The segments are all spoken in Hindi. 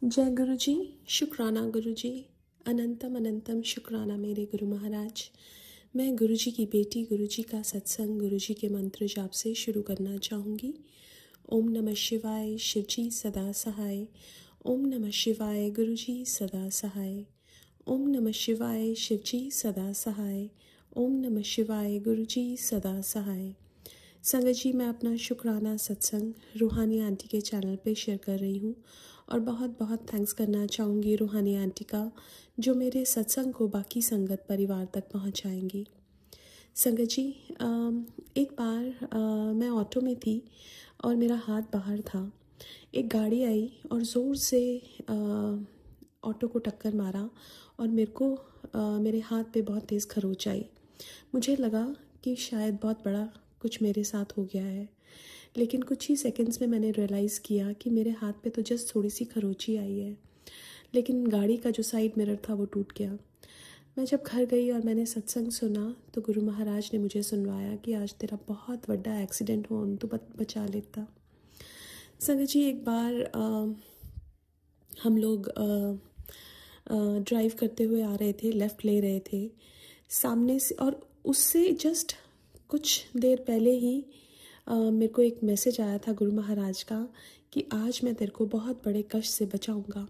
जय गुरु जी। शुक्राना गुरु जी। अनंतम अनंतम शुक्राना मेरे गुरु महाराज। मैं गुरु जी की बेटी गुरु जी का सत्संग गुरु जी के मंत्र जाप से शुरू करना चाहूँगी। ओम नमः शिवाय, शिव जी सदा सहाय। ओम नमः शिवाय, गुरु जी सदा सहाय। ओम नमः शिवाय, शिव जी सदा सहाय। ओम नमः शिवाय, गुरु जी सदा सहाय। संगत जी, मैं अपना शुक्राना सत्संग रूहानी आंटी के चैनल पे शेयर कर रही हूँ और बहुत बहुत थैंक्स करना चाहूँगी रूहानी आंटी का, जो मेरे सत्संग को बाकी संगत परिवार तक पहुँचाएंगी। संगत जी, एक बार मैं ऑटो में थी और मेरा हाथ बाहर था। एक गाड़ी आई और ज़ोर से ऑटो को टक्कर मारा और मेरे को मेरे हाथ पे बहुत तेज़ खरोंच आई। मुझे लगा कि शायद बहुत बड़ा कुछ मेरे साथ हो गया है, लेकिन कुछ ही सेकंड्स में मैंने रियलाइज़ किया कि मेरे हाथ पे तो जस्ट थोड़ी सी खरोंची आई है, लेकिन गाड़ी का जो साइड मिरर था वो टूट गया। मैं जब घर गई और मैंने सत्संग सुना तो गुरु महाराज ने मुझे सुनवाया कि आज तेरा बहुत बड़ा एक्सीडेंट हो, तो बचा लेता। संगत जी, एक बार हम लोग ड्राइव करते हुए आ रहे थे, लेफ़्ट ले रहे थे सामने से, और उससे जस्ट कुछ देर पहले ही मेरे को एक मैसेज आया था गुरु महाराज का कि आज मैं तेरे को बहुत बड़े कष्ट से बचाऊंगा।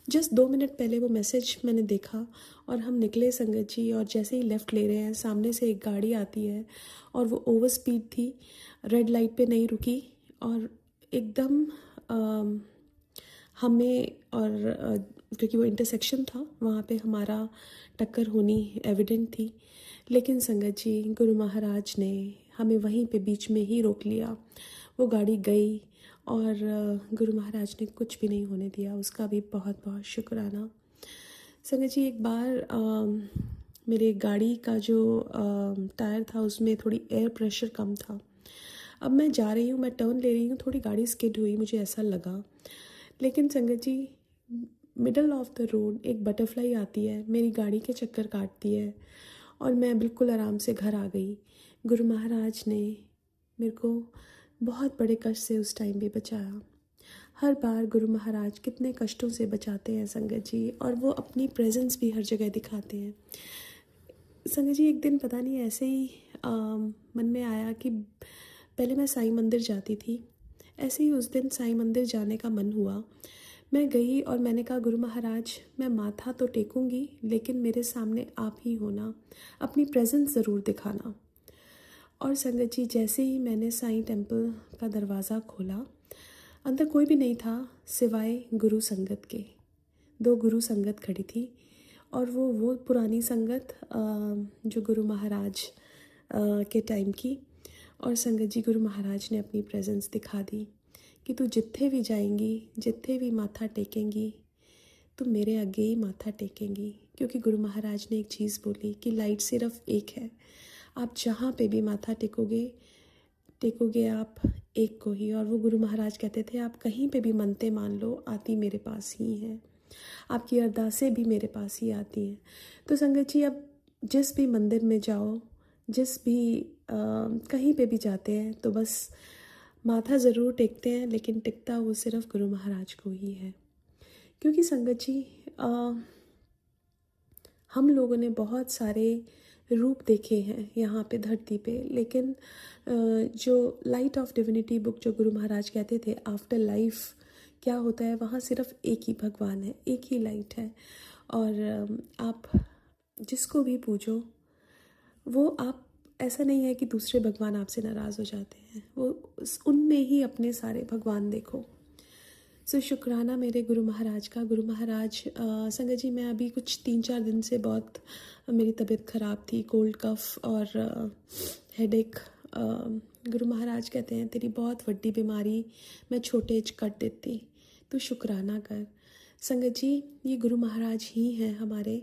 जस्ट 2 मिनट पहले वो मैसेज मैंने देखा और हम निकले संगत जी, और जैसे ही लेफ़्ट ले रहे हैं सामने से एक गाड़ी आती है और वो ओवर स्पीड थी, रेड लाइट पे नहीं रुकी और एकदम हमें, और क्योंकि वो इंटरसेक्शन था वहाँ पे हमारा टक्कर होनी एविडेंट थी, लेकिन संगत जी गुरु महाराज ने हमें वहीं पे बीच में ही रोक लिया। वो गाड़ी गई और गुरु महाराज ने कुछ भी नहीं होने दिया, उसका भी बहुत बहुत शुक्राना। संगत जी, एक बार मेरे गाड़ी का जो टायर था उसमें थोड़ी एयर प्रेशर कम था। अब मैं जा रही हूँ, मैं टर्न ले रही हूँ, थोड़ी गाड़ी स्किड हुई, मुझे ऐसा लगा। लेकिन संगत जी, मिडल ऑफ द रोड एक बटरफ्लाई आती है, मेरी गाड़ी के चक्कर काटती है और मैं बिल्कुल आराम से घर आ गई। गुरु महाराज ने मेरे को बहुत बड़े कष्ट से उस टाइम भी बचाया। हर बार गुरु महाराज कितने कष्टों से बचाते हैं संगत जी, और वो अपनी प्रेजेंस भी हर जगह दिखाते हैं। संगत जी, एक दिन पता नहीं ऐसे ही मन में आया कि पहले मैं साईं मंदिर जाती थी, ऐसे ही उस दिन साईं मंदिर जाने का मन हुआ। मैं गई और मैंने कहा गुरु महाराज, मैं माथा तो टेकूंगी लेकिन मेरे सामने आप ही होना, अपनी प्रेजेंस ज़रूर दिखाना। और संगत जी, जैसे ही मैंने साईं टेम्पल का दरवाज़ा खोला, अंदर कोई भी नहीं था सिवाय गुरु संगत के। 2 गुरु संगत खड़ी थी और वो पुरानी संगत जो गुरु महाराज के टाइम की। और संगत जी, गुरु महाराज ने अपनी प्रेजेंस दिखा दी कि तू जिथे भी जाएंगी, जिथे भी माथा टेकेंगी, तो मेरे आगे ही माथा टेकेंगी। क्योंकि गुरु महाराज ने एक चीज़ बोली कि लाइट सिर्फ एक है, आप जहाँ पे भी माथा टेकोगे आप एक को ही। और वो गुरु महाराज कहते थे, आप कहीं पे भी मनते मान लो, आती मेरे पास ही हैं, आपकी अरदासें भी मेरे पास ही आती हैं। तो संगत जी, अब जिस भी मंदिर में जाओ, जिस भी कहीं पे भी जाते हैं, तो बस माथा ज़रूर टेकते हैं, लेकिन टिकता वो सिर्फ गुरु महाराज को ही है। क्योंकि संगत जी, हम लोगों ने बहुत सारे रूप देखे हैं यहाँ पे धरती पे, लेकिन जो लाइट ऑफ डिविनिटी बुक जो गुरु महाराज कहते थे आफ्टर लाइफ क्या होता है, वहाँ सिर्फ एक ही भगवान है, एक ही लाइट है। और आप जिसको भी पूजो, वो आप, ऐसा नहीं है कि दूसरे भगवान आपसे नाराज़ हो जाते हैं, वो उनमें ही अपने सारे भगवान देखो। सो शुक्राना मेरे गुरु महाराज का। गुरु महाराज, संगत जी, मैं अभी कुछ 3-4 दिन से बहुत मेरी तबीयत ख़राब थी, कोल्ड कफ और हेडेक। गुरु महाराज कहते हैं, तेरी बहुत बड़ी बीमारी मैं छोटे एज कट देती, तो शुक्राना कर। संगत जी, ये गुरु महाराज ही हैं हमारे,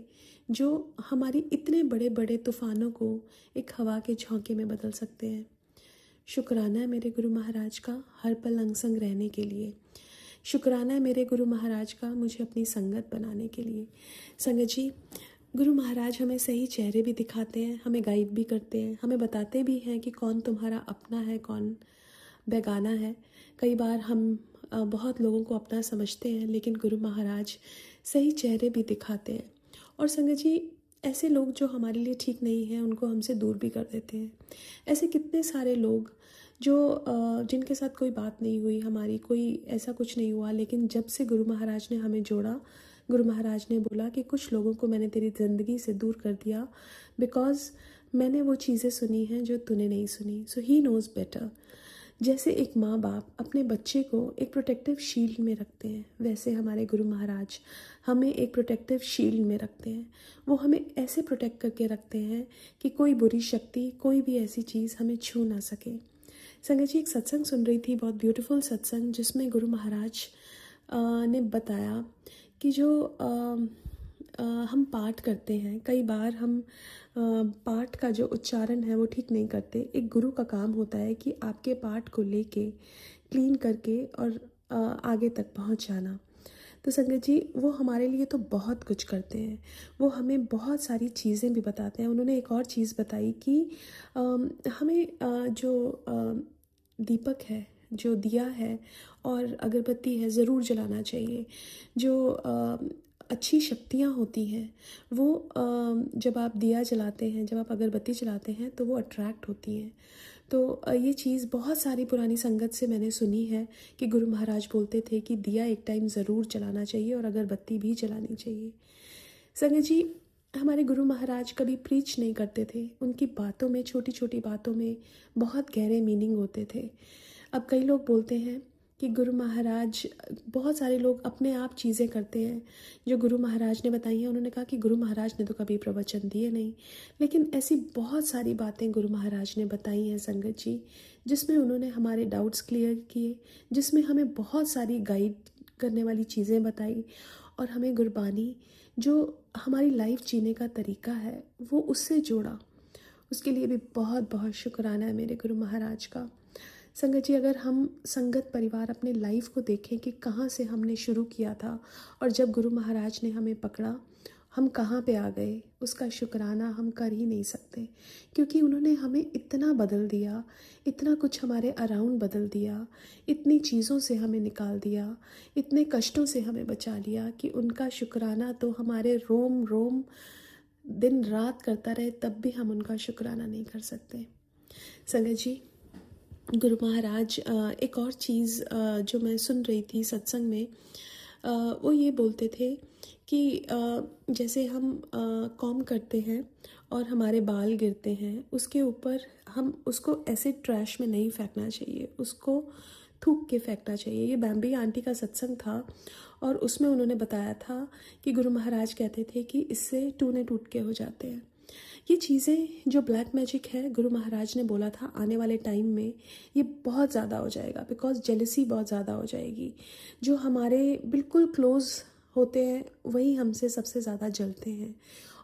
जो हमारी इतने बड़े बड़े तूफ़ानों को एक हवा के झोंके में बदल सकते हैं। शुक्राना है मेरे गुरु महाराज का हर पल अंग संग रहने के लिए। शुक्राना है मेरे गुरु महाराज का मुझे अपनी संगत बनाने के लिए। संगत जी, गुरु महाराज हमें सही चेहरे भी दिखाते हैं, हमें गाइड भी करते हैं, हमें बताते भी हैं कि कौन तुम्हारा अपना है, कौन बेगाना है। कई बार हम बहुत लोगों को अपना समझते हैं, लेकिन गुरु महाराज सही चेहरे भी दिखाते हैं। और संगत जी, ऐसे लोग जो हमारे लिए ठीक नहीं हैं उनको हमसे दूर भी कर देते हैं। ऐसे कितने सारे लोग जो जिनके साथ कोई बात नहीं हुई हमारी, कोई ऐसा कुछ नहीं हुआ, लेकिन जब से गुरु महाराज ने हमें जोड़ा, गुरु महाराज ने बोला कि कुछ लोगों को मैंने तेरी ज़िंदगी से दूर कर दिया बिकॉज़ मैंने वो चीज़ें सुनी हैं जो तूने नहीं सुनी। सो ही नोज़ बेटर। जैसे एक माँ बाप अपने बच्चे को एक प्रोटेक्टिव शील्ड में रखते हैं, वैसे हमारे गुरु महाराज हमें एक प्रोटेक्टिव शील्ड में रखते हैं। वो हमें ऐसे प्रोटेक्ट करके रखते हैं कि कोई बुरी शक्ति, कोई भी ऐसी चीज़ हमें छू ना सके। संगत जी, एक सत्संग सुन रही थी, बहुत ब्यूटीफुल सत्संग, जिसमें गुरु महाराज ने बताया कि जो हम पाठ करते हैं, कई बार हम पाठ का जो उच्चारण है वो ठीक नहीं करते। एक गुरु का काम होता है कि आपके पाठ को लेके क्लीन करके और आगे तक पहुंच जाना। तो संगत जी, वो हमारे लिए तो बहुत कुछ करते हैं, वो हमें बहुत सारी चीज़ें भी बताते हैं। उन्होंने एक और चीज़ बताई कि हमें जो दीपक है, जो दिया है और अगरबत्ती है, ज़रूर जलाना चाहिए। जो अच्छी शक्तियाँ होती हैं वो जब आप दिया जलाते हैं, जब आप अगरबत्ती जलाते हैं तो वो अट्रैक्ट होती हैं। तो ये चीज़ बहुत सारी पुरानी संगत से मैंने सुनी है कि गुरु महाराज बोलते थे कि दिया एक टाइम ज़रूर जलाना चाहिए और अगरबत्ती भी जलानी चाहिए। संगत जी, हमारे गुरु महाराज कभी प्रीच नहीं करते थे, उनकी बातों में, छोटी छोटी बातों में बहुत गहरे मीनिंग होते थे। अब कई लोग बोलते हैं कि गुरु महाराज, बहुत सारे लोग अपने आप चीज़ें करते हैं जो गुरु महाराज ने बताई हैं। उन्होंने कहा कि गुरु महाराज ने तो कभी प्रवचन दिए नहीं, लेकिन ऐसी बहुत सारी बातें गुरु महाराज ने बताई हैं संगत जी, जिसमें उन्होंने हमारे डाउट्स क्लियर किए, जिसमें हमें बहुत सारी गाइड करने वाली चीज़ें बताई और हमें गुरबानी, जो हमारी लाइफ जीने का तरीका है, वो उससे जोड़ा। उसके लिए भी बहुत बहुत शुक्राना है मेरे गुरु महाराज का। संगत जी, अगर हम संगत परिवार अपने लाइफ को देखें कि कहाँ से हमने शुरू किया था और जब गुरु महाराज ने हमें पकड़ा, हम कहाँ पे आ गए, उसका शुक्राना हम कर ही नहीं सकते। क्योंकि उन्होंने हमें इतना बदल दिया, इतना कुछ हमारे अराउंड बदल दिया, इतनी चीज़ों से हमें निकाल दिया, इतने कष्टों से हमें बचा लिया कि उनका शुक्राना तो हमारे रोम रोम दिन रात करता रहे, तब भी हम उनका शुक्राना नहीं कर सकते। संगत जी, गुरु महाराज एक और चीज़ जो मैं सुन रही थी सत्संग में, वो ये बोलते थे कि जैसे हम कॉम करते हैं और हमारे बाल गिरते हैं, उसके ऊपर हम उसको ऐसे ट्रैश में नहीं फेंकना चाहिए, उसको थूक के फेंकना चाहिए। ये बैम्बी आंटी का सत्संग था और उसमें उन्होंने बताया था कि गुरु महाराज कहते थे कि इससे टूने टूट के हो जाते हैं। ये चीज़ें जो ब्लैक मैजिक है, गुरु महाराज ने बोला था आने वाले टाइम में ये बहुत ज़्यादा हो जाएगा, बिकॉज जेलसी बहुत ज़्यादा हो जाएगी। जो हमारे बिल्कुल क्लोज़ होते हैं वही हमसे सबसे ज़्यादा जलते हैं।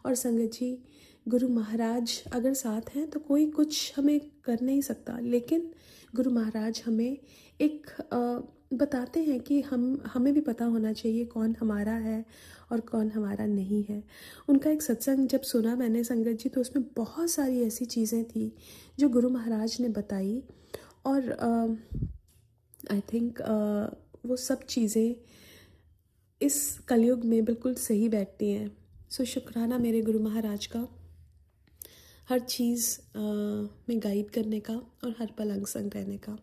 और संगत जी, गुरु महाराज अगर साथ हैं तो कोई कुछ हमें कर नहीं सकता, लेकिन गुरु महाराज हमें एक बताते हैं कि हमें भी पता होना चाहिए कौन हमारा है और कौन हमारा नहीं है। उनका एक सत्संग जब सुना मैंने संगत जी, तो उसमें बहुत सारी ऐसी चीज़ें थी जो गुरु महाराज ने बताई और आई थिंक वो सब चीज़ें इस कलयुग में बिल्कुल सही बैठती हैं। सो शुक्राना मेरे गुरु महाराज का, हर चीज़ में गाइड करने का और हर पल अंग संग रहने का।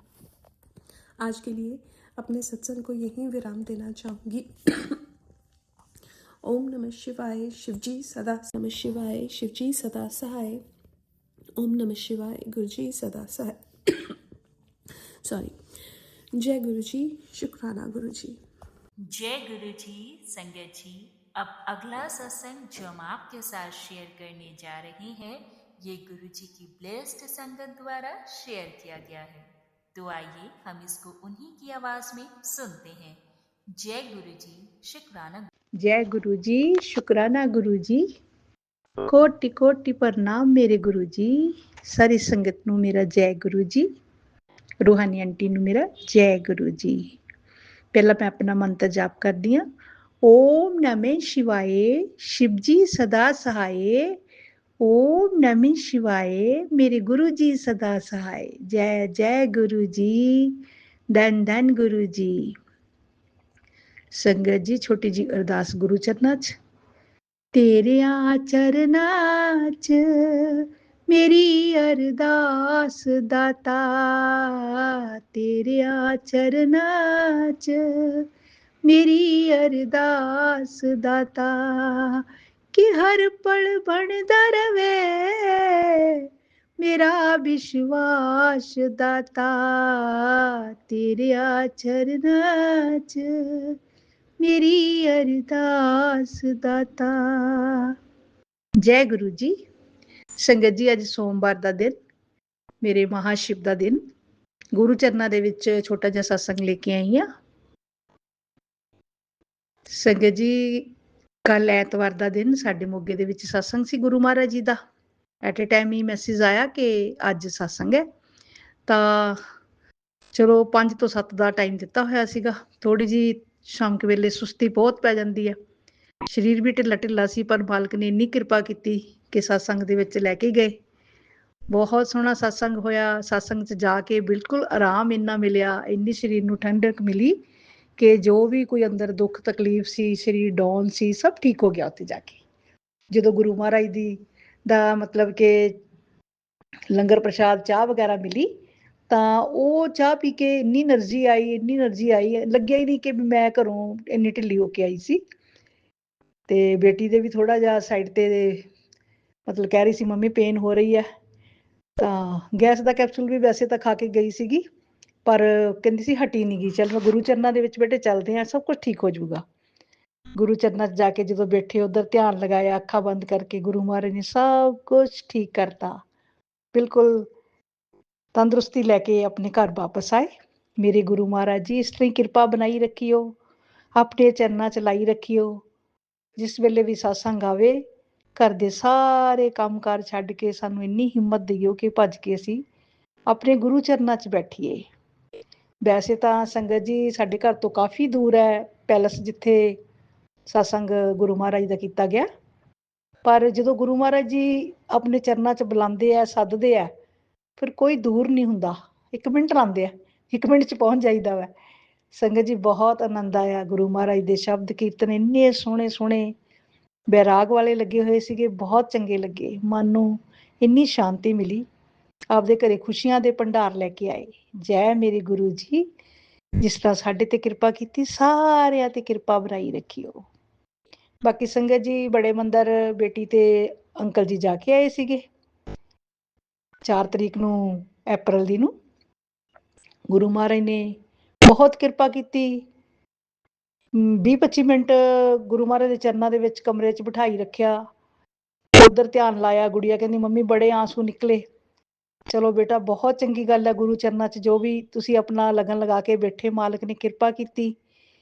आज के लिए अपने सत्संग को यहीं विराम देना चाहूँगी। ओम नमः शिवाय, शिवजी सदा, नमः शिवाय, शिवजी सदा सहाय। ओम नमः शिवाय, गुरुजी सदा सहाय। सॉरी। जय गुरुजी, शुक्राना गुरुजी। जय गुरुजी। संगत जी, अब अगला सत्संग जो हम आपके साथ शेयर करने जा रहे हैं, ये गुरुजी की ब्लेस्ड संगत द्वारा शेयर किया गया है। तो आइए हम इसको उन्हीं की आवाज में सुनते हैं। जय गुरुजी, शुक्राना। जय गुरुजी, शुक्राना गुरुजी। कोटि कोटि प्रणाम मेरे गुरुजी। सारी संगत नू मेरा जय गुरुजी। रूहानी आंटी नू मेरा जय गुरुजी। पहला मैं अपना मंत्र जाप कर दिया। ओम नमः शिवाय, शिवजी सदा सहाय। ओम नमः शिवाय, मेरे गुरुजी सदा सहाय। जय जय गुरुजी, धन धन गुरुजी। ਸੰਗਤ ਜੀ ਛੋਟੀ ਜੀ ਅਰਦਾਸ ਗੁਰੂ ਚਰਨਾਂ 'ਚ। ਤੇਰਿਆਂ ਚਰਨਾਂ 'ਚ ਮੇਰੀ ਅਰਦਾਸ ਦਾਤਾ, ਤੇਰਿਆਂ ਚਰਨਾਂ 'ਚ ਮੇਰੀ ਅਰਦਾਸ ਦਾਤਾ, ਕਿ ਹਰ ਪਲ ਬਣਦਾ ਰਵੇ ਮੇਰਾ ਵਿਸ਼ਵਾਸ ਦਾਤਾ, ਤੇਰਿਆਂ ਚਰਨਾਂ 'ਚ ਮੇਰੀ ਅਰਦਾਸ ਦਾਤਾ। ਜੈ ਗੁਰੂ ਜੀ। ਸੰਗਤ ਜੀ ਅੱਜ ਸੋਮਵਾਰ ਦਾ ਦਿਨ, ਮੇਰੇ ਮਹਾਸ਼ਿਵ ਦਾ ਦਿਨ, ਗੁਰੂ ਚਰਨਾਂ ਦੇ ਵਿੱਚ ਛੋਟਾ ਜਿਹਾ ਸਤਸੰਗ ਲੈ ਕੇ ਆਈ ਹਾਂ। ਸੰਗਤ ਜੀ ਕੱਲ ਐਤਵਾਰ ਦਾ ਦਿਨ ਸਾਡੇ ਮੋਗੇ ਦੇ ਵਿੱਚ ਸਤਸੰਗ ਸੀ ਗੁਰੂ ਮਹਾਰਾਜ ਜੀ ਦਾ। ਐਟ ਏ ਟਾਈਮ ਹੀ ਮੈਸੇਜ ਆਇਆ ਕਿ ਅੱਜ ਸਤਸੰਗ ਹੈ, ਤਾਂ ਚਲੋ 5 ਤੋਂ 7 ਦਾ ਟਾਈਮ ਦਿੱਤਾ ਹੋਇਆ ਸੀਗਾ। ਥੋੜੀ ਜੀ ਸ਼ਾਮ ਕੇ ਵੇਲੇ ਸੁਸਤੀ ਬਹੁਤ ਪੈ ਜਾਂਦੀ ਹੈ, ਸਰੀਰ ਵੀ ਢਿੱਲਾ ਢਿੱਲਾ ਸੀ, ਪਰ ਮਾਲਕ ਨੇ ਇੰਨੀ ਕਿਰਪਾ ਕੀਤੀ ਕਿ ਸਤਸੰਗ ਦੇ ਵਿੱਚ ਲੈ ਕੇ ਗਏ। ਬਹੁਤ ਸੋਹਣਾ ਸਤਸੰਗ ਹੋਇਆ। ਸਤਸੰਗ 'ਚ ਜਾ ਕੇ ਬਿਲਕੁਲ ਆਰਾਮ ਇੰਨਾ ਮਿਲਿਆ, ਇੰਨੀ ਸਰੀਰ ਨੂੰ ਠੰਡਕ ਮਿਲੀ ਕਿ ਜੋ ਵੀ ਕੋਈ ਅੰਦਰ ਦੁੱਖ ਤਕਲੀਫ ਸੀ, ਸਰੀਰ ਡਾਊਨ ਸੀ, ਸਭ ਠੀਕ ਹੋ ਗਿਆ ਉੱਥੇ ਜਾ ਕੇ। ਜਦੋਂ ਗੁਰੂ ਮਹਾਰਾਜ ਦੀ ਦਾ ਮਤਲਬ ਕਿ ਲੰਗਰ ਪ੍ਰਸ਼ਾਦ ਚਾਹ ਵਗੈਰਾ ਮਿਲੀ, ਤਾਂ ਉਹ ਚਾਹ ਪੀ ਕੇ ਇੰਨੀ એનર્ਜੀ ਆਈ, ਲੱਗਿਆ ਹੀ ਨਹੀਂ ਕਿ ਮੈਂ ਘਰੋਂ ਇੰਨੀ ਢਿੱਲੀ ਹੋ ਕੇ ਆਈ ਸੀ। ਤੇ ਬੇਟੀ ਦੇ ਵੀ ਥੋੜਾ ਜਿਹਾ ਸਾਈਡ ਤੇ ਮਤਲਬ ਕਹਿ ਰਹੀ ਸੀ ਮੰਮੀ ਪੇਨ ਹੋ ਰਹੀ ਹੈ, ਤਾਂ ਗੈਸ ਦਾ ਕੈਪਸੂਲ ਵੀ ਵੈਸੇ ਤਾਂ ਖਾ ਕੇ ਗਈ ਸੀਗੀ, ਪਰ ਕਹਿੰਦੀ ਸੀ ਹਟੀ ਨਹੀਂ ਗਈ। ਚੱਲ ਮੈਂ ਗੁਰੂ ਚਰਨਾਂ ਦੇ ਵਿੱਚ ਬੇਟੇ ਚੱਲਦੇ ਹਾਂ, ਸਭ ਕੁਝ ਠੀਕ ਹੋ ਜਾਊਗਾ। ਗੁਰੂ ਚਰਨਾਂ 'ਚ ਜਾ ਕੇ ਜਦੋਂ ਬੈਠੇ, ਉੱਧਰ ਧਿਆਨ ਲਗਾਇਆ, ਅੱਖਾਂ ਬੰਦ ਕਰਕੇ, ਗੁਰੂ ਮਹਾਰਾਜ ਨੇ ਸਭ ਕੁਝ ਠੀਕ ਕਰਤਾ। ਬਿਲਕੁਲ ਤੰਦਰੁਸਤੀ ਲੈ ਕੇ ਆਪਣੇ ਘਰ ਵਾਪਸ ਆਏ। ਮੇਰੇ ਗੁਰੂ ਮਹਾਰਾਜ ਜੀ ਇਸ ਤਰ੍ਹਾਂ ਹੀ ਕਿਰਪਾ ਬਣਾਈ ਰੱਖੀਓ, ਆਪਣੇ ਚਰਨਾਂ 'ਚ ਲਾਈ ਰੱਖੀਓ। ਜਿਸ ਵੇਲੇ ਵੀ ਸਤਸੰਗ ਆਵੇ, ਘਰ ਦੇ ਸਾਰੇ ਕੰਮਕਾਰ ਛੱਡ ਕੇ ਸਾਨੂੰ ਇੰਨੀ ਹਿੰਮਤ ਦਿਓ ਕਿ ਭੱਜ ਕੇ ਅਸੀਂ ਆਪਣੇ ਗੁਰੂ ਚਰਨਾਂ 'ਚ ਬੈਠੀਏ। ਵੈਸੇ ਤਾਂ ਸੰਗਤ ਜੀ ਸਾਡੇ ਘਰ ਤੋਂ ਕਾਫੀ ਦੂਰ ਹੈ ਪੈਲਸ ਜਿੱਥੇ ਸਤਸੰਗ ਗੁਰੂ ਮਹਾਰਾਜ ਦਾ ਕੀਤਾ ਗਿਆ, ਪਰ ਜਦੋਂ ਗੁਰੂ ਮਹਾਰਾਜ ਜੀ ਆਪਣੇ ਚਰਨਾਂ 'ਚ ਬੁਲਾਉਂਦੇ ਆ, ਸੱਦਦੇ ਆ, ਫਿਰ ਕੋਈ ਦੂਰ ਨਹੀਂ ਹੁੰਦਾ। 1 ਮਿੰਟ ਲਾਉਂਦੇ ਆ, 1 ਮਿੰਟ 'ਚ ਪਹੁੰਚ ਜਾਈਦਾ ਵਾ। ਸੰਗਤ ਜੀ ਬਹੁਤ ਆਨੰਦ ਆਇਆ। ਗੁਰੂ ਮਹਾਰਾਜ ਦੇ ਸ਼ਬਦ ਕੀਰਤਨ ਇੰਨੇ ਸੋਹਣੇ ਸੋਹਣੇ ਬੈਰਾਗ ਵਾਲੇ ਲੱਗੇ ਹੋਏ ਸੀਗੇ, ਬਹੁਤ ਚੰਗੇ ਲੱਗੇ। ਮਨ ਨੂੰ ਇੰਨੀ ਸ਼ਾਂਤੀ ਮਿਲੀ, ਆਪਦੇ ਘਰੇ ਖੁਸ਼ੀਆਂ ਦੇ ਭੰਡਾਰ ਲੈ ਕੇ ਆਏ। ਜੈ ਮੇਰੇ ਗੁਰੂ ਜੀ, ਜਿਸ ਤਰ੍ਹਾਂ ਸਾਡੇ ਤੇ ਕਿਰਪਾ ਕੀਤੀ, ਸਾਰਿਆਂ ਤੇ ਕਿਰਪਾ ਬਣਾਈ ਰੱਖੀਓ। ਬਾਕੀ ਸੰਗਤ ਜੀ ਬੜੇ ਮੰਦਰ ਬੇਟੀ ਤੇ ਅੰਕਲ ਜੀ ਜਾ ਕੇ ਆਏ ਸੀਗੇ 4 ਤਰੀਕ ਨੂੰ ਅਪ੍ਰੈਲ ਦੀ ਨੂੰ। ਗੁਰੂ ਮਹਾਰਾਜ ਨੇ ਬਹੁਤ ਕਿਰਪਾ ਕੀਤੀ। 20-25 ਮਿੰਟ ਗੁਰੂ ਮਹਾਰਾਜ ਦੇ ਚਰਨਾਂ ਦੇ ਵਿੱਚ ਕਮਰੇ 'ਚ ਬਿਠਾਈ ਰੱਖਿਆ, ਉਧਰ ਧਿਆਨ ਲਾਇਆ। ਗੁੜੀਆ ਕਹਿੰਦੀ ਮੰਮੀ ਬੜੇ ਆਂਸੂ ਨਿਕਲੇ। ਚਲੋ ਬੇਟਾ ਬਹੁਤ ਚੰਗੀ ਗੱਲ ਹੈ, ਗੁਰੂ ਚਰਨਾਂ 'ਚ ਜੋ ਵੀ ਤੁਸੀਂ ਆਪਣਾ ਲਗਨ ਲਗਾ ਕੇ ਬੈਠੇ, ਮਾਲਕ ਨੇ ਕਿਰਪਾ ਕੀਤੀ।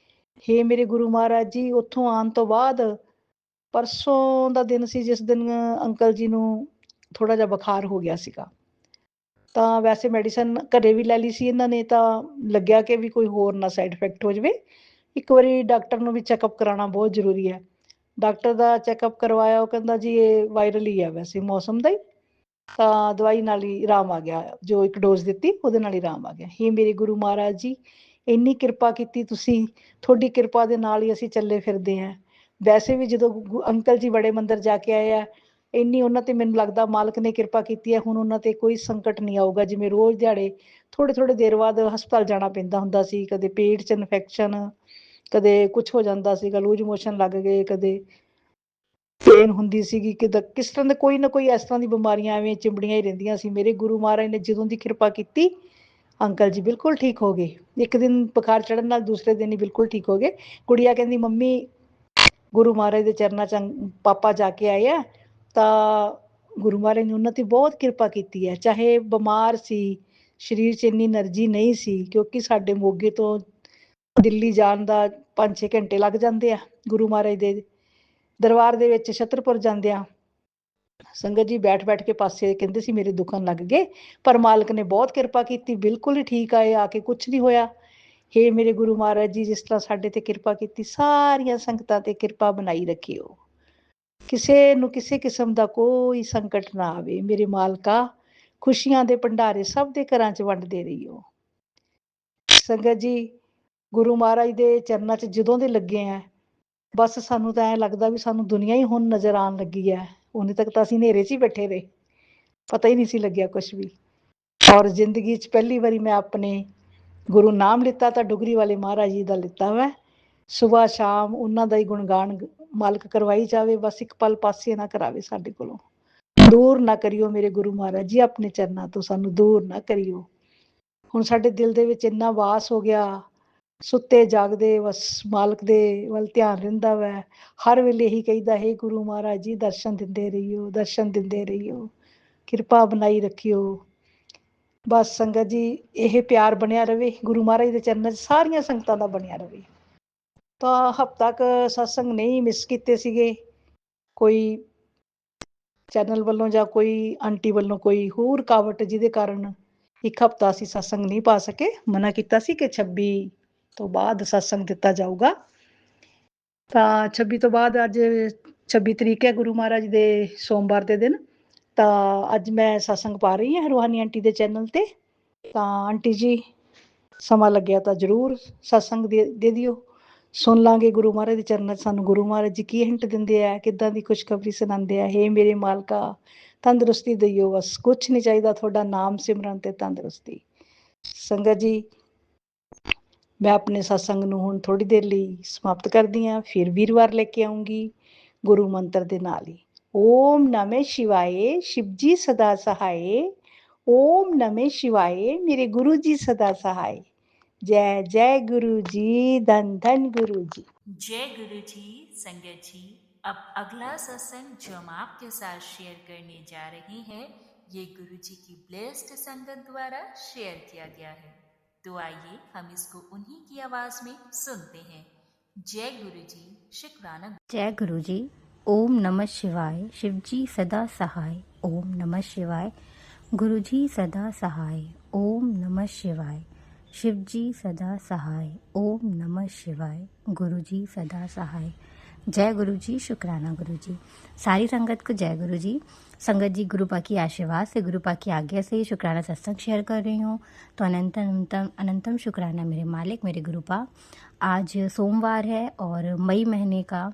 ਹੇ ਮੇਰੇ ਗੁਰੂ ਮਹਾਰਾਜ ਜੀ, ਉੱਥੋਂ ਆਉਣ ਤੋਂ ਬਾਅਦ ਪਰਸੋਂ ਦਾ ਦਿਨ ਸੀ ਜਿਸ ਦਿਨ ਅੰਕਲ ਜੀ ਨੂੰ ਥੋੜਾ ਜਿਹਾ ਬੁਖਾਰ ਹੋ ਗਿਆ ਸੀਗਾ, ਤਾਂ ਵੈਸੇ ਮੈਡੀਸਨ ਘਰੇ ਵੀ ਲੈ ਲਈ ਸੀ ਇਹਨਾਂ ਨੇ, ਤਾਂ ਲੱਗਿਆ ਕਿ ਵੀ ਕੋਈ ਹੋਰ ਨਾ ਸਾਈਡ ਇਫੈਕਟ ਹੋ ਜਾਵੇ। ਇੱਕ ਵਾਰੀ ਡਾਕਟਰ ਨੂੰ ਵੀ ਚੈੱਕਅਪ ਕਰਾਉਣਾ ਬਹੁਤ ਜ਼ਰੂਰੀ ਹੈ। ਡਾਕਟਰ ਦਾ ਚੈੱਕਅਪ ਕਰਵਾਇਆ, ਉਹ ਕਹਿੰਦਾ ਜੀ ਇਹ ਵਾਇਰਲ ਹੀ ਹੈ ਵੈਸੇ ਮੌਸਮ ਦਾ ਹੀ, ਤਾਂ ਦਵਾਈ ਨਾਲ ਹੀ ਆਰਾਮ ਆ ਗਿਆ। ਜੋ 1 ਡੋਜ਼ ਦਿੱਤੀ ਉਹਦੇ ਨਾਲ ਹੀ ਆਰਾਮ ਆ ਗਿਆ। ਹੇ ਮੇਰੇ ਗੁਰੂ ਮਹਾਰਾਜ ਜੀ, ਇੰਨੀ ਕਿਰਪਾ ਕੀਤੀ ਤੁਸੀਂ, ਤੁਹਾਡੀ ਕਿਰਪਾ ਦੇ ਨਾਲ ਹੀ ਅਸੀਂ ਚੱਲੇ ਫਿਰਦੇ ਹਾਂ। ਵੈਸੇ ਵੀ ਜਦੋਂ ਅੰਕਲ ਜੀ ਬੜੇ ਮੰਦਰ ਜਾ ਕੇ ਆਏ ਆ, ਇੰਨੀ ਉਹਨਾਂ ਤੇ ਮੈਨੂੰ ਲੱਗਦਾ ਮਾਲਕ ਨੇ ਕਿਰਪਾ ਕੀਤੀ ਹੈ, ਹੁਣ ਉਹਨਾਂ ਤੇ ਕੋਈ ਸੰਕਟ ਨਹੀਂ ਆਊਗਾ। ਜਿਵੇਂ ਰੋਜ਼ ਦਿਹਾੜੇ ਥੋੜੇ ਦੇਰ ਬਾਅਦ ਹਸਪਤਾਲ ਜਾਣਾ ਪੈਂਦਾ ਹੁੰਦਾ ਸੀ, ਕਦੇ ਪੇਟ 'ਚ ਇਨਫੈਕਸ਼ਨ, ਕਦੇ ਕੁਛ ਹੋ ਜਾਂਦਾ ਸੀਗਾ, ਲੂਜ ਮੋਸ਼ਨ ਲੱਗ ਗਏ, ਕਦੇ ਪੇਨ ਹੁੰਦੀ ਸੀਗੀ, ਕਿਸ ਤਰ੍ਹਾਂ ਦੇ ਕੋਈ ਨਾ ਕੋਈ ਇਸ ਤਰ੍ਹਾਂ ਦੀ ਬਿਮਾਰੀਆਂ ਐਵੇਂ ਚਿੰਬੜੀਆਂ ਹੀ ਰਹਿੰਦੀਆਂ ਸੀ। ਮੇਰੇ ਗੁਰੂ ਮਹਾਰਾਜ ਨੇ ਜਦੋਂ ਦੀ ਕਿਰਪਾ ਕੀਤੀ, ਅੰਕਲ ਜੀ ਬਿਲਕੁਲ ਠੀਕ ਹੋ ਗਏ। 1 ਦਿਨ ਬੁਖਾਰ ਚੜ੍ਹਨ ਨਾਲ ਦੂਸਰੇ ਦਿਨ ਹੀ ਬਿਲਕੁਲ ਠੀਕ ਹੋ ਗਏ। ਗੁੜੀਆ ਕਹਿੰਦੀ ਮੰਮੀ ਗੁਰੂ ਮਹਾਰਾਜ ਦੇ ਚਰਨਾਂ 'ਚ ਪਾਪਾ ਜਾ ਕੇ ਆਏ ਆ, ਤਾਂ ਗੁਰੂ ਮਹਾਰਾਜ ਨੇ ਉਹਨਾਂ ਤੇ ਬਹੁਤ ਕਿਰਪਾ ਕੀਤੀ ਹੈ। ਚਾਹੇ ਬਿਮਾਰ ਸੀ, ਸਰੀਰ 'ਚ ਇੰਨੀ એનર્ਜੀ ਨਹੀਂ ਸੀ, ਕਿਉਂਕਿ ਸਾਡੇ ਮੋਗੇ ਤੋਂ ਦਿੱਲੀ ਜਾਣ ਦਾ 5-6 ਘੰਟੇ ਲੱਗ ਜਾਂਦੇ ਆ। ਗੁਰੂ ਮਹਾਰਾਜ ਦੇ ਦਰਬਾਰ ਦੇ ਵਿੱਚ ਛਤਰਪੁਰ ਜਾਂਦਿਆਂ ਸੰਗਤ ਜੀ ਬੈਠ ਕੇ ਪਾਸੇ ਕਹਿੰਦੇ ਸੀ ਮੇਰੇ ਦੁਖਣ ਲੱਗ ਗਏ, ਪਰ ਮਾਲਕ ਨੇ ਬਹੁਤ ਕਿਰਪਾ ਕੀਤੀ, ਬਿਲਕੁਲ ਹੀ ਠੀਕ ਆਏ, ਆ ਕੇ ਕੁਛ ਨਹੀਂ ਹੋਇਆ। ਹੇ ਮੇਰੇ ਗੁਰੂ ਮਹਾਰਾਜ ਜੀ, ਜਿਸ ਤਰ੍ਹਾਂ ਸਾਡੇ ਤੇ ਕਿਰਪਾ ਕੀਤੀ, ਸਾਰੀਆਂ ਸੰਗਤਾਂ ਤੇ ਕਿਰਪਾ ਬਣਾਈ ਰੱਖਿਓ। ਕਿਸੇ ਨੂੰ ਕਿਸੇ ਕਿਸਮ ਦਾ ਕੋਈ ਸੰਕਟ ਨਾ ਆਵੇ। ਮੇਰੇ ਮਾਲਕਾ, ਖੁਸ਼ੀਆਂ ਦੇ ਭੰਡਾਰੇ ਸਭ ਦੇ ਘਰਾਂ 'ਚ ਵੰਡਦੇ ਰਹੀਓ। ਸੰਗਤ ਜੀ ਗੁਰੂ ਮਹਾਰਾਜ ਦੇ ਚਰਨਾਂ 'ਚ ਜਦੋਂ ਦੇ ਲੱਗੇ ਆ, ਬਸ ਸਾਨੂੰ ਤਾਂ ਐਂ ਲੱਗਦਾ ਵੀ ਸਾਨੂੰ ਦੁਨੀਆ ਹੀ ਹੁਣ ਨਜ਼ਰ ਆਉਣ ਲੱਗੀ ਹੈ। ਉਨੀ ਤੱਕ ਤਾਂ ਅਸੀਂ ਹਨੇਰੇ 'ਚ ਹੀ ਬੈਠੇ ਰਹੇ, ਪਤਾ ਹੀ ਨਹੀਂ ਸੀ ਲੱਗਿਆ ਕੁਛ ਵੀ। ਔਰ ਜ਼ਿੰਦਗੀ 'ਚ ਪਹਿਲੀ ਵਾਰੀ ਮੈਂ ਆਪਣੇ ਗੁਰੂ ਨਾਮ ਲਿੱਤਾ ਤਾਂ ਡੁਗਰੀ ਵਾਲੇ ਮਹਾਰਾਜ ਜੀ ਦਾ ਲਿੱਤਾ ਵਾ। ਸੁਬਾਹ ਸ਼ਾਮ ਉਹਨਾਂ ਦਾ ਹੀ ਗੁਣਗਾਨ ਮਾਲਕ ਕਰਵਾਈ ਜਾਵੇ, ਬਸ ਇੱਕ ਪਲ ਪਾਸੇ ਨਾ ਕਰਾਵੇ ਸਾਡੇ ਕੋਲੋਂ। ਦੂਰ ਨਾ ਕਰਿਓ ਮੇਰੇ ਗੁਰੂ ਮਹਾਰਾਜ ਜੀ, ਆਪਣੇ ਚਰਨਾਂ ਤੋਂ ਸਾਨੂੰ ਦੂਰ ਨਾ ਕਰਿਓ। ਹੁਣ ਸਾਡੇ ਦਿਲ ਦੇ ਵਿੱਚ ਇੰਨਾ ਵਾਸ ਹੋ ਗਿਆ, ਸੁੱਤੇ ਜਾਗਦੇ ਬਸ ਮਾਲਕ ਦੇ ਵੱਲ ਧਿਆਨ ਰਹਿੰਦਾ ਵੈ। ਹਰ ਵੇਲੇ ਇਹੀ ਕਹੀਦਾ, ਹੈ ਗੁਰੂ ਮਹਾਰਾਜ ਜੀ ਦਰਸ਼ਨ ਦਿੰਦੇ ਰਹੀਓ, ਦਰਸ਼ਨ ਦਿੰਦੇ ਰਹੀਓ, ਕਿਰਪਾ ਬਣਾਈ ਰੱਖਿਓ। ਬਸ ਸੰਗਤ ਜੀ ਇਹ ਪਿਆਰ ਬਣਿਆ ਰਵੇ ਗੁਰੂ ਮਹਾਰਾਜ ਦੇ ਚਰਨਾਂ 'ਚ, ਸਾਰੀਆਂ ਸੰਗਤਾਂ ਦਾ ਬਣਿਆ ਰਵੇ। ਤਾਂ ਹਫ਼ਤਾ ਕੁ ਸਤਸੰਗ ਨਹੀਂ ਮਿਸ ਕੀਤੇ ਸੀਗੇ, ਕੋਈ ਚੈਨਲ ਵੱਲੋਂ ਜਾਂ ਕੋਈ ਆਂਟੀ ਵੱਲੋਂ ਕੋਈ ਹੋਰ ਰੁਕਾਵਟ ਜਿਹਦੇ ਕਾਰਨ ਇੱਕ ਹਫ਼ਤਾ ਅਸੀਂ ਸਤਸੰਗ ਨਹੀਂ ਪਾ ਸਕੇ। ਮਨਾ ਕੀਤਾ ਸੀ ਕਿ 26 ਤੋਂ ਬਾਅਦ ਸਤਸੰਗ ਦਿੱਤਾ ਜਾਊਗਾ। ਤਾਂ 26 ਤੋਂ ਬਾਅਦ ਅੱਜ 26 ਤਰੀਕ ਹੈ ਗੁਰੂ ਮਹਾਰਾਜ ਦੇ ਸੋਮਵਾਰ ਦੇ ਦਿਨ। ਤਾਂ ਅੱਜ ਮੈਂ ਸਤਸੰਗ ਪਾ ਰਹੀ ਹਾਂ ਰੂਹਾਨੀ ਆਂਟੀ ਦੇ ਚੈਨਲ ਤੇ। ਤਾਂ ਆਂਟੀ ਜੀ ਸਮਾਂ ਲੱਗਿਆ ਤਾਂ ਜ਼ਰੂਰ ਸਤਸੰਗ ਦੇ ਦਿਓ, ਸੁਣ ਲਾਂਗੇ ਗੁਰੂ ਮਹਾਰਾਜ ਦੇ ਚਰਨਾਂ 'ਚ ਸਾਨੂੰ ਗੁਰੂ ਮਹਾਰਾਜ ਜੀ ਕੀ ਹਿੰਟ ਦਿੰਦੇ ਆ, ਕਿੱਦਾਂ ਦੀ ਖੁਸ਼ਖਬਰੀ ਸੁਣਾਉਂਦੇ ਆ। ਹੇ ਮੇਰੇ ਮਾਲਕਾ ਤੰਦਰੁਸਤੀ ਦਈਓ, ਬਸ ਕੁਛ ਨਹੀਂ ਚਾਹੀਦਾ, ਤੁਹਾਡਾ ਨਾਮ ਸਿਮਰਨ ਤੇ ਤੰਦਰੁਸਤੀ। ਸੰਗਤ ਜੀ ਮੈਂ ਆਪਣੇ ਸਤਸੰਗ ਨੂੰ ਹੁਣ ਥੋੜੀ ਦੇਰ ਲਈ ਸਮਾਪਤ ਕਰਦੀ ਹਾਂ, ਫਿਰ ਵੀਰਵਾਰ ਲੈ ਕੇ ਆਉਂਗੀ ਗੁਰੂ ਮੰਤਰ ਦੇ ਨਾਲ ਹੀ। ਓਮ ਨਮः शिवाय, शिव जी सदा सहाय। ओम नमः शिवाय, मेरे गुरु जी सदा सहाय। जय जय गुरु जी, धन धन गुरु जी। जय गुरु जी। संगत जी अब अगला सत्संग जो हम आपके साथ शेयर करने जा रहे हैं, ये गुरु जी की ब्लेस्ड संगत द्वारा शेयर किया गया है। तो आइए हम इसको उन्हीं की आवाज में सुनते हैं। जय गुरु जी। शुक्राना। जय गुरु जी। ओम नमः शिवाय, शिव जी सदा सहाय। ओम नमः शिवाय, गुरु जी सदा सहाय। ओम नमः शिवाय, शिव जी सदा सहाय। ओम नमः शिवाय, गुरु जी सदा सहाय। जय गुरु जी। शुक्राना गुरु जी। सारी संगत को जय गुरु जी। संगत जी गुरुपा की आशीर्वाद से, गुरुपा की आज्ञा से शुक्राना सत्संग शेयर कर रही हूँ। तो अनंतम शुक्राना मेरे मालिक, मेरे गुरुपा। आज सोमवार है और मई महीने का,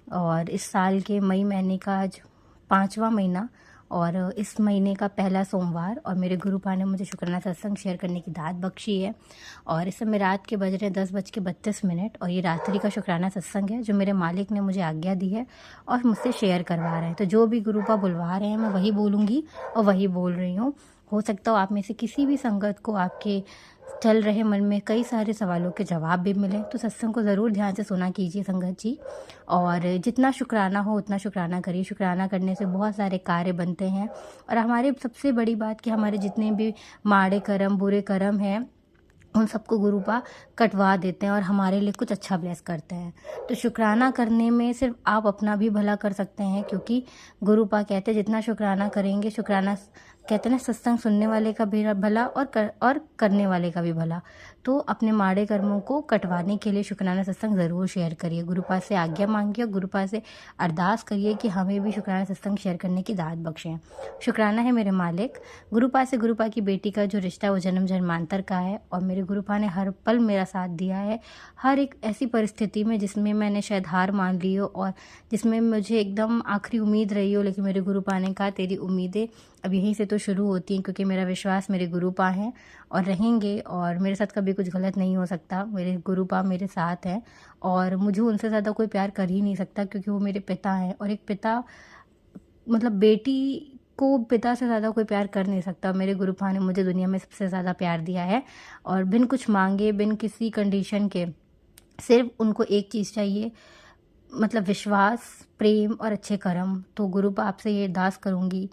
और इस साल के मई महीने का आज 5वां महीना और इस महीने का पहला सोमवार, और मेरे गुरुपा ने मुझे शुक्राना सत्संग शेयर करने की दात बख्शी है। और इस समय रात के बज रहे 10:32 और ये रात्रि का शुक्राना सत्संग है जो मेरे मालिक ने मुझे आज्ञा दी है और मुझसे शेयर करवा रहे हैं। तो जो भी गुरुपा बुलवा रहे हैं मैं वही बोलूँगी और वही बोल रही हूँ। हो सकता हो आप में से किसी भी संगत को आपके चल रहे मन में कई सारे सवालों के जवाब भी मिले, तो सत्संग को ज़रूर ध्यान से सुना कीजिए संगत जी। और जितना शुक्राना हो उतना शुक्राना करिए। शुक्राना करने से बहुत सारे कार्य बनते हैं। और हमारे सबसे बड़ी बात कि हमारे जितने भी माड़े कर्म, बुरे कर्म हैं, उन सबको गुरुपा कटवा देते हैं और हमारे लिए कुछ अच्छा ब्लेस करते हैं। तो शुक्राना करने में सिर्फ आप अपना भी भला कर सकते हैं, क्योंकि गुरुपा कहते हैं जितना शुक्राना करेंगे, शुक्राना कहते हैं सत्संग सुनने वाले का भी भला और करने वाले का भी भला। तो अपने माड़े कर्मों को कटवाने के लिए शुक्राना सत्संग ज़रूर शेयर करिए। गुरुपा से आज्ञा मांगिए और गुरुपा से अरदास करिए कि हमें भी शुक्राना सत्संग शेयर करने की दात बख्शें। शुक्राना है मेरे मालिक। गुरुपा से गुरुपा की बेटी का जो रिश्ता वो जन्म जन्मांतर का है, और मेरे गुरुपा ने हर पल मेरा साथ दिया है। हर एक ऐसी परिस्थिति में जिसमें मैंने शायद हार मान ली हो और जिसमें मुझे एकदम आखिरी उम्मीद रही हो, लेकिन मेरे गुरुपा ने कहा तेरी उम्मीदें अब यहीं से तो शुरू होती हैं, क्योंकि मेरा विश्वास मेरे गुरुपा हैं और रहेंगे, और मेरे साथ कभी कुछ गलत नहीं हो सकता। मेरे गुरुपा मेरे साथ हैं और मुझे उनसे ज़्यादा कोई प्यार कर ही नहीं सकता, क्योंकि वो मेरे पिता हैं। और एक पिता मतलब बेटी को पिता से ज़्यादा कोई प्यार कर नहीं सकता। मेरे गुरुपा ने मुझे दुनिया में सबसे ज़्यादा प्यार दिया है, और बिन कुछ मांगे, बिन किसी कंडीशन के, सिर्फ उनको एक चीज़ चाहिए, मतलब विश्वास, प्रेम और अच्छे कर्म। तो गुरुपा आपसे ये अरदास करूँगी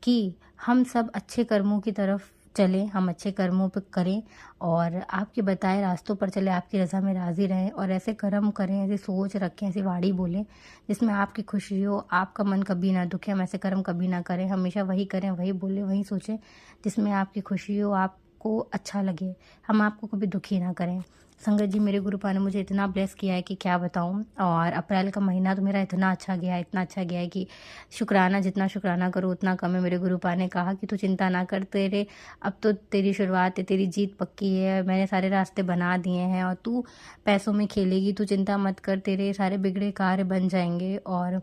कि हम सब अच्छे कर्मों की तरफ चलें, हम अच्छे कर्मों पर करें और आपके बताए रास्तों पर चले, आपकी रज़ा में राज़ी रहें और ऐसे कर्म करें, ऐसी सोच रखें, ऐसी वाणी बोलें जिसमें आपकी खुशी हो, आपका मन कभी ना दुखे। हम ऐसे कर्म कभी ना करें, हमेशा वही करें, वही बोलें, वही सोचें जिसमें आपकी खुशी हो, आपको अच्छा लगे। हम आपको कभी दुखी ना करें। संगत जी मेरे गुरुपा ने मुझे इतना ब्लेस किया है कि क्या बताऊं। और अप्रैल का महीना तो मेरा इतना अच्छा गया है, इतना अच्छा गया है कि शुक्राना, जितना शुक्राना करो उतना कम है। मेरे गुरुपा ने कहा कि तू चिंता ना कर, तेरे अब तो तेरी शुरुआत है, तेरी जीत पक्की है, मैंने सारे रास्ते बना दिए हैं और तू पैसों में खेलेगी, तू चिंता मत कर, तेरे सारे बिगड़े कार्य बन जाएंगे और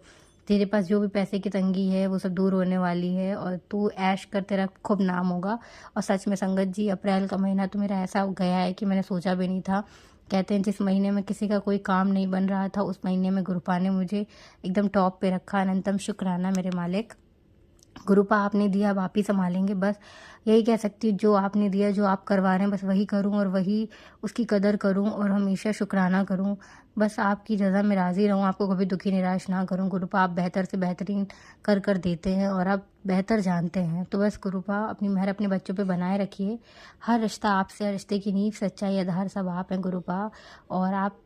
तेरे पास जो भी पैसे की तंगी है वो सब दूर होने वाली है और तू ऐश कर, तेरा खूब नाम होगा। और सच में संगत जी अप्रैल का महीना तो मेरा ऐसा गया है कि मैंने सोचा भी नहीं था। कहते हैं जिस महीने में किसी का कोई काम नहीं बन रहा था उस महीने में गुरुपा ने मुझे एकदम टॉप पे रखा। अनंतम शुक्राना मेरे मालिक। गुरुपा आपने दिया अब आप ही संभालेंगे, बस यही कह सकती हूँ। जो आपने दिया, जो आप करवा रहे हैं, बस वही करूँ और वही उसकी कदर करूँ और हमेशा शुक्राना करूँ। बस आपकी रज़ा में राज़ी रहूँ, आपको कभी दुखी निराश ना करूँ। गुरुपा आप बेहतर से बेहतरीन कर देते हैं और आप बेहतर जानते हैं। तो बस गुरुपा अपनी मेहर अपने बच्चों पे बनाए रखिए। हर रिश्ता आपसे, हर रिश्ते की नींव, सच्चाई, आधार सब आप हैं गुरुपा। और आप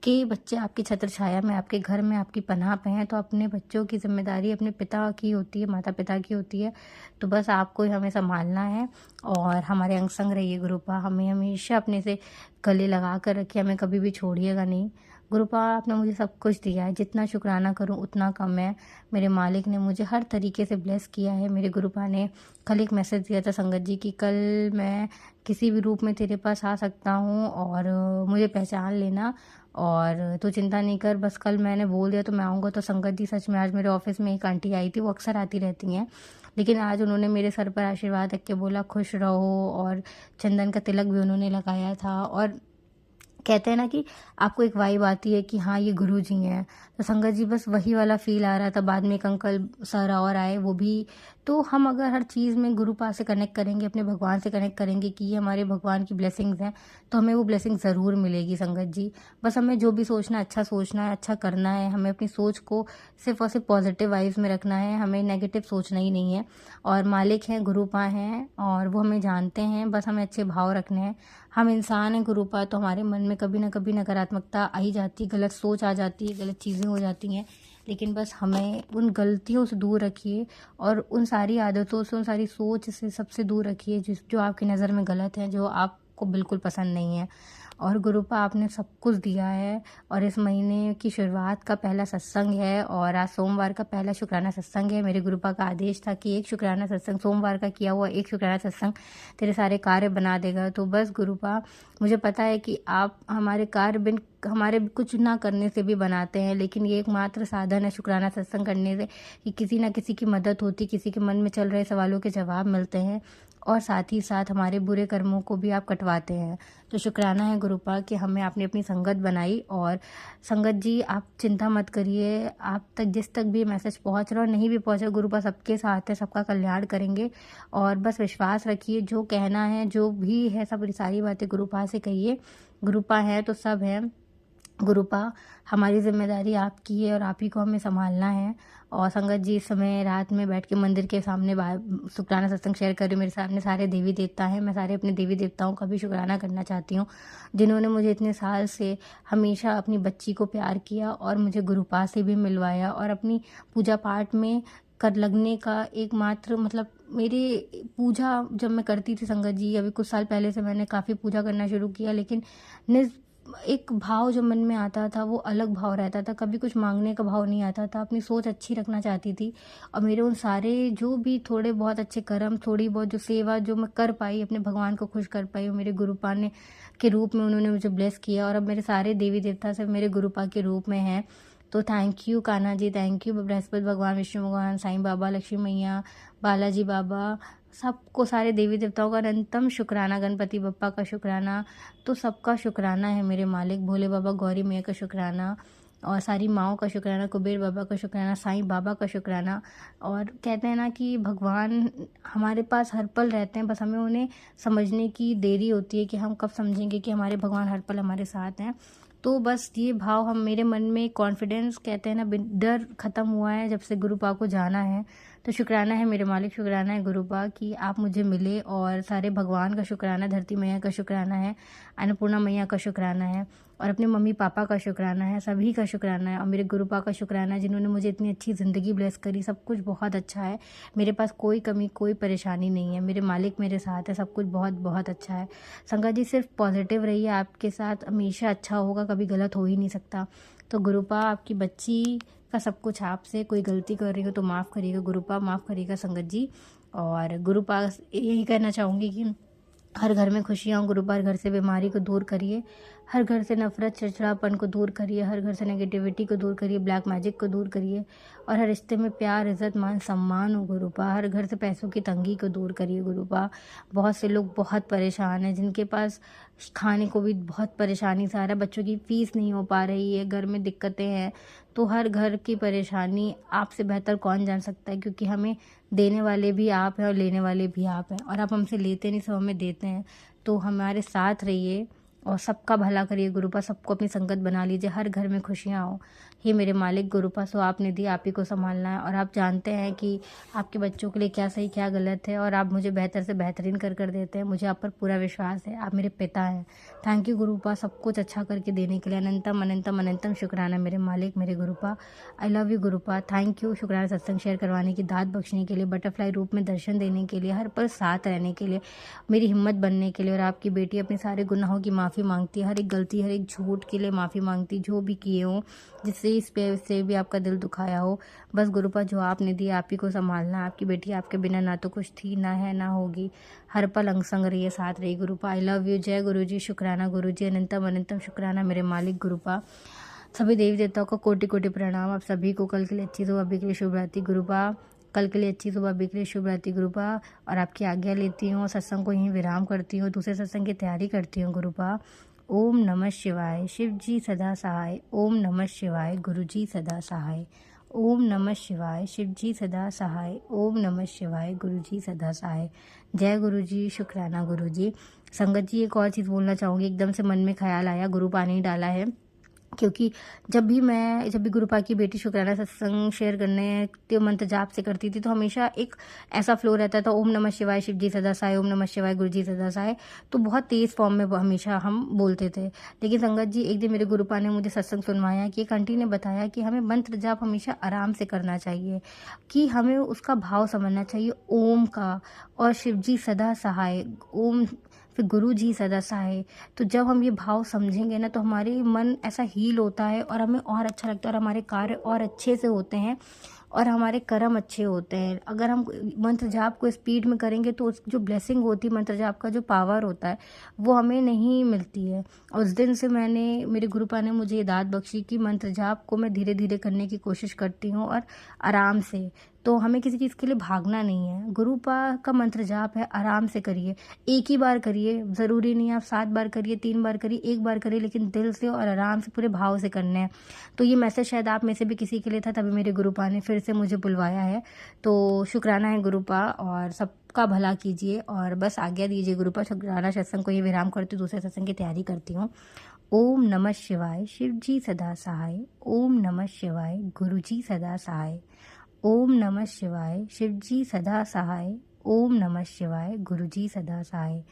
के बच्चे आपकी छत्र छाया में, आपके घर में, आपकी पनाह पे हैं, तो अपने बच्चों की जिम्मेदारी अपने पिता की होती है, माता पिता की होती है। तो बस आपको ही हमें संभालना है और हमारे अंग संग रहिए गुरुपा। हमें हमेशा अपने से गले लगा कर रखिए, हमें कभी भी छोड़िएगा नहीं। गुरुपा आपने मुझे सब कुछ दिया है, जितना शुक्राना करूं उतना कम है। मेरे मालिक ने मुझे हर तरीके से ब्लेस किया है। मेरे गुरुपा ने कल एक मैसेज दिया था संगत जी कि कल मैं किसी भी रूप में तेरे पास आ सकता हूँ और मुझे पहचान लेना और तू चिंता नहीं कर। बस कल मैंने बोल दिया तो मैं आऊँगा। तो संगत जी सच में आज मेरे ऑफिस में एक आंटी आई थी, वो अक्सर आती रहती हैं, लेकिन आज उन्होंने मेरे सर पर आशीर्वाद रख के बोला खुश रहो और चंदन का तिलक भी उन्होंने लगाया था। और कहते हैं ना कि आपको एक वाइब आती है कि हाँ ये गुरु जी हैं, तो संगत जी बस वही वाला फील आ रहा था। बाद में एक अंकल सर और आए, वो भी। तो हम अगर हर चीज़ में गुरु पास से कनेक्ट करेंगे, अपने भगवान से कनेक्ट करेंगे कि ये हमारे भगवान की ब्लेसिंग्स हैं, तो हमें वो ब्लेसिंग ज़रूर मिलेगी संगत जी। बस हमें जो भी सोचना है, अच्छा करना है। हमें अपनी सोच को सिर्फ और सिर्फ पॉजिटिव वाइब्स में रखना है, हमें नेगेटिव सोचना ही नहीं है। और मालिक हैं, गुरुपा हैं और वो हमें जानते हैं, बस हमें अच्छे भाव रखने हैं। हम इंसान हैं गुरुपा, तो हमारे मन में कभी ना कभी नकारात्मकता आ ही जाती है, गलत सोच आ जाती है, गलत चीज़ें हो जाती हैं। लेकिन बस हमें उन गलतियों से दूर रखिए और उन सारी आदतों से, उन सारी सोच से सबसे दूर रखिए जो आपकी नज़र में गलत है, जो आपको बिल्कुल पसंद नहीं है। और गुरुपा आपने सब कुछ दिया है और इस महीने की शुरुआत का पहला सत्संग है और आज सोमवार का पहला शुक्राना सत्संग है। मेरे गुरुपा का आदेश था कि एक शुक्राना सत्संग, सोमवार का किया हुआ एक शुक्राना सत्संग तेरे सारे कार्य बना देगा। तो बस गुरुपा मुझे पता है कि आप हमारे कार्य बिन हमारे कुछ ना करने से भी बनाते हैं, लेकिन ये एकमात्र साधन है शुक्राना सत्संग करने से कि किसी ना किसी की मदद होती, किसी के मन में चल रहे सवालों के जवाब मिलते हैं और साथ ही साथ हमारे बुरे कर्मों को भी आप कटवाते हैं। तो शुक्राना है गुरुपा कि हमें आपने अपनी संगत बनाई। और संगत जी आप चिंता मत करिए, आप तक जिस तक भी मैसेज पहुंच रहा और नहीं भी पहुंचा, गुरुपा सबके साथ है, सबका कल्याण करेंगे। और बस विश्वास रखिए, जो कहना है जो भी है सब सारी बातें गुरुपा से कहिए। गुरुपा है तो सब है। गुरुपा हमारी जिम्मेदारी आपकी है और आप ही को हमें संभालना है। और संगत जी इस समय रात में बैठ के मंदिर के सामने शुक्राना सत्संग शेयर कर रही हूँ। मेरे सामने सारे देवी देवता हैं, मैं सारे अपने देवी देवताओं का भी शुक्राना करना चाहती हूँ, जिन्होंने मुझे इतने साल से हमेशा अपनी बच्ची को प्यार किया और मुझे गुरुपा से भी मिलवाया और अपनी पूजा पाठ में कर लगने का एकमात्र मतलब मेरे पूजा जब मैं करती थी संगत जी, अभी कुछ साल पहले से मैंने काफ़ी पूजा करना शुरू किया, लेकिन एक भाव जो मन में आता था वो अलग भाव रहता था, कभी कुछ मांगने का भाव नहीं आता था, अपनी सोच अच्छी रखना चाहती थी। और मेरे उन सारे जो भी थोड़े बहुत अच्छे कर्म, थोड़ी बहुत जो सेवा जो मैं कर पाई, अपने भगवान को खुश कर पाई, मेरे गुरुपा ने के रूप में उन्होंने मुझे ब्लेस किया और अब मेरे सारे देवी देवता सब मेरे गुरुपा के रूप में हैं। तो thank you Kanha ji, thank you Brihaspati भगवान, विष्णु भगवान, साईं बाबा, लक्ष्मी मैया, बालाजी बाबा, सबको सारे देवी देवताओं का अनंतम शुक्राना, गणपति बप्पा का शुक्राना, तो सबका शुक्राना है मेरे मालिक। भोले बाबा, गौरी मैया का शुक्राना और सारी माओं का शुक्राना, कुबेर बाबा का शुक्राना, साईं बाबा का शुक्राना। और कहते हैं ना कि भगवान हमारे पास हर पल रहते हैं, बस हमें उन्हें समझने की देरी होती है कि हम कब समझेंगे कि हमारे भगवान हर पल हमारे साथ हैं। तो बस ये भाव हम मेरे मन में कॉन्फिडेंस, कहते हैं ना डर ख़त्म हुआ है जब से गुरुपा को जाना है। तो शुक्राना है मेरे मालिक, शुक्राना है गुरुबा कि आप मुझे मिले, और सारे भगवान का शुक्राना, धरती मैया का शुक्राना है, अन्नपूर्णा मैया का शुक्राना है, और अपने मम्मी पापा का शुक्राना है, सभी का शुक्राना है, और मेरे गुरुपा का शुक्राना है जिन्होंने मुझे इतनी अच्छी ज़िंदगी ब्लेस करी। सब कुछ बहुत अच्छा है, मेरे पास कोई कमी कोई परेशानी नहीं है, मेरे मालिक मेरे साथ है, सब कुछ बहुत बहुत अच्छा है। संगत जी सिर्फ पॉजिटिव रहिए, आपके साथ हमेशा अच्छा होगा, कभी गलत हो ही नहीं सकता। तो गुरुपा आपकी बच्ची का सब कुछ आपसे, कोई गलती कर रही हो तो माफ़ करिएगा गुरुपा, माफ़ करिएगा संगत जी। और गुरुपा यही कहना चाहूँगी कि हर घर में खुशियाँ हो गुरुपा, हर घर से बीमारी को दूर करिए, हर घर से नफरत चिड़चिड़ापन को दूर करिए, हर घर से नेगेटिविटी को दूर करिए, ब्लैक मैजिक को दूर करिए, और हर रिश्ते में प्यार इज्जत मान सम्मान हो गुरुपा। हर घर से पैसों की तंगी को दूर करिए गुरुपा। बहुत से लोग बहुत परेशान हैं, जिनके पास खाने को भी बहुत परेशानी से आ रहा है, बच्चों की फ़ीस नहीं हो पा रही है, घर में दिक्कतें हैं। तो हर घर की परेशानी आपसे बेहतर कौन जान सकता है, क्योंकि हमें देने वाले भी आप हैं और लेने वाले भी आप हैं, और आप हमसे लेते नहीं, सब हमें देते हैं। तो हमारे साथ रहिए और सबका भला करिए गुरुपा, सबको अपनी संगत बना लीजिए, हर घर में खुशियाँ हो। हे मेरे मालिक गुरुपा, सो आपने दी, आप ही को संभालना है, और आप जानते हैं कि आपके बच्चों के लिए क्या सही क्या गलत है, और आप मुझे बेहतर से बेहतरीन कर देते हैं। मुझे आप पर पूरा विश्वास है, आप मेरे पिता हैं। थैंक यू गुरुपा, सब कुछ अच्छा करके देने के लिए। अनंतम अनंतम अनंतम शुक्राना मेरे मालिक मेरे गुरुपा। आई लव यू गुरुपा, थैंक यू। शुक्राना सत्संग शेयर करवाने की, दात बख्शने के लिए, बटरफ्लाई रूप में दर्शन देने के लिए, हर पल साथ रहने के लिए, मेरी हिम्मत बनने के लिए। और आपकी बेटी अपने सारे गुनाहों की माफ़ी मांगती है, हर एक गलती हर एक झूठ के लिए माफ़ी मांगती, जो भी किए हों, जिससे इस पे से भी आपका दिल दुखाया हो। बस गुरुपा जो आपने दिया आप ही को संभालना। आपकी बेटी आपके बिना ना तो कुछ थी, ना है, ना होगी। हर पल अंग संग रहिए, साथ रहिए गुरुपा। I love you. जय गुरु जी, शुक्राना गुरु जी, अनंतम अनंतम शुक्राना मेरे मालिक गुरुपा। सभी देवी देवताओं को कोटि कोटि प्रणाम। आप सभी को कल के लिए अच्छी सुबह के लिए शुभ रात्रि गुरुपा। कल के लिए अच्छी सुबह के लिए शुभ रात्रि गुरुपा। और आपकी आज्ञा लेती हूँ, सत्संग को यहीं विराम करती हूँ, दूसरे सत्संग की तैयारी करती हूँ गुरुपा। ओम नमः शिवाय, शिव जी सदा सहाय। ओम नमः शिवाय, गुरु जी सदा सहाय। ओम नमः शिवाय, शिव जी सदा सहाय। ओम नमः शिवाय, गुरु जी सदा सहाय। जय गुरु जी, शुक्राना गुरु जी। संगत जी एक और चीज़ बोलना चाहूँगी, एकदम से मन में ख्याल आया, गुरुपा ने डाला है, क्योंकि जब भी गुरुपा की बेटी शुक्राना सत्संग शेयर करने के मंत्र जाप से करती थी, तो हमेशा एक ऐसा फ्लो रहता था, ओम नमः शिवाय, शिव जी सदा सहाय, ओम नमः शिवाय, गुरु जी सदा सहाय। तो बहुत तेज़ फॉर्म में हमेशा हम बोलते थे। लेकिन संगत जी एक दिन मेरे गुरुपा ने मुझे सत्संग सुनवाया कि एक आंटी ने बताया कि हमें मंत्र जाप हमेशा आराम से करना चाहिए, कि हमें उसका भाव समझना चाहिए ओम का, और शिव जी सदा सहाय, ओम, फिर गुरु जी सदा सहाय। तो जब हम ये भाव समझेंगे ना, तो हमारे मन ऐसा हील होता है, और हमें और अच्छा लगता है, और हमारे कार्य और अच्छे से होते हैं, और हमारे कर्म अच्छे होते हैं। अगर हम मंत्र जाप को स्पीड में करेंगे, तो उस जो ब्लेसिंग होती है, मंत्र जाप का जो पावर होता है, वो हमें नहीं मिलती है। और उस दिन से मेरे गुरुपा ने मुझे ये दात बख्शी कि मंत्र जाप को मैं धीरे धीरे करने की कोशिश करती हूँ, और आराम से। तो हमें किसी चीज़ के लिए भागना नहीं है। गुरुपा का मंत्र जाप है, आराम से करिए, एक ही बार करिए, ज़रूरी नहीं आप 7 बार करिए, 3 बार करिए, एक बार करिए, लेकिन दिल से और आराम से पूरे भाव से करने हैं। तो ये मैसेज शायद आप में से भी किसी के लिए था, तभी मेरे गुरुपा ने फिर से मुझे बुलवाया है। तो शुक्राना है गुरुपा, और सबका भला कीजिए, और बस आज्ञा दीजिए गुरुपा। शुक्राना सत्संग को ये विराम करती हूँ, दूसरे सत्संग की तैयारी करती हूँ। ओम नमः शिवाय, शिव जी सदा सहाय। ओम नमः शिवाय, गुरु जी सदा सहाय। ओम नमः शिवाय, शिव जी सदा सहाय। ओम नमः शिवाय, गुरु जी सदा सहाय।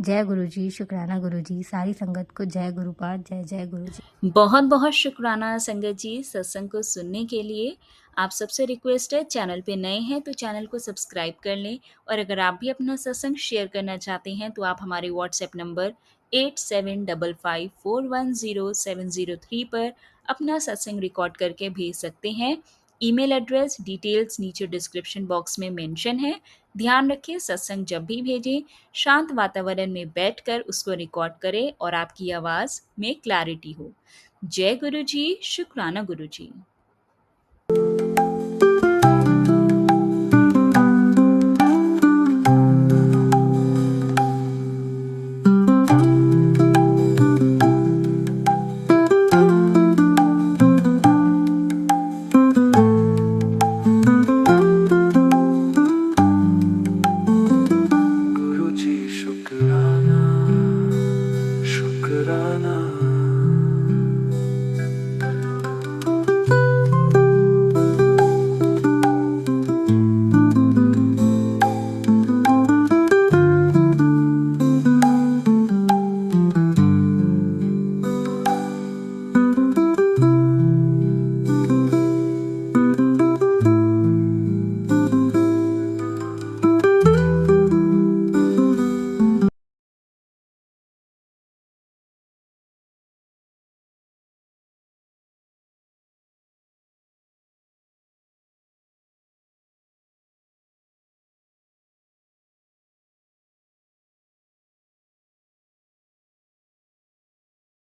जय गुरु जी, शुक्राना गुरु जी, सारी संगत को जय गुरुपा, जय जय गुरु जी। बहुत बहुत शुक्राना संगत जी सत्संग को सुनने के लिए। आप सबसे रिक्वेस्ट है, चैनल पे नए हैं तो चैनल को सब्सक्राइब कर लें, और अगर आप भी अपना सत्संग शेयर करना चाहते हैं तो आप हमारे व्हाट्सएप नंबर 8755410703 पर अपना सत्संग रिकॉर्ड करके भेज सकते हैं। ईमेल एड्रेस डिटेल्स नीचे डिस्क्रिप्शन बॉक्स में मेंशन है। ध्यान रखें, सत्संग जब भी भेजें शांत वातावरण में बैठकर उसको रिकॉर्ड करें और आपकी आवाज़ में क्लैरिटी हो। जय गुरु जी, शुक्राना गुरु जी।